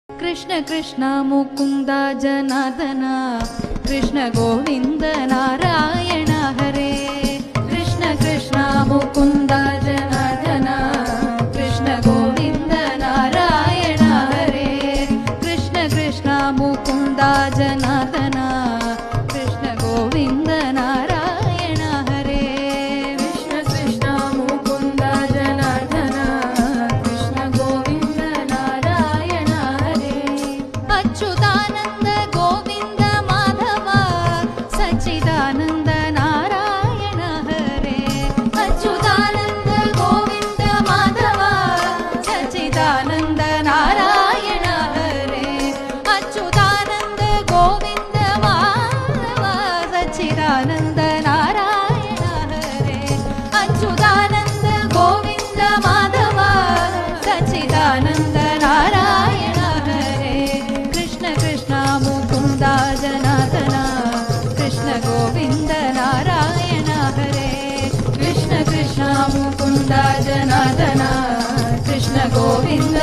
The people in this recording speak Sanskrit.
कृष्ण कृष्ण मुकुंद जनार्दन कृष्ण गोविंद नारायण हरे कृष्ण कृष्ण मुकुंद जनार्दन कृष्ण गोविंद नारायण हरे कृष्ण कृष्ण मुकुंद जनार्दन कृष्ण गोविंद नारायण हरे कृष्ण कृष्ण मुकुंद जनार्दन कृष्ण गोविंद नारायण हरे अच्युतानंद गोविंद माधव सच्चिदानंद नारायण हरे अच्युतानंद गोविंद माधव सच्चिदानंद नारायण हरे अच्युतानंद गोविंद माधव सच्चिदानंद नारायण हरे अच्युतानंद गोविंद माधव सच्चिदानंद नारायण हरे कृष्ण कृष्ण मुकुंद जनार्दन कृष्ण गोविंद नारायण हरे कृष्ण कृष्ण मुकुंद जनार्दन कृष्ण गोविंद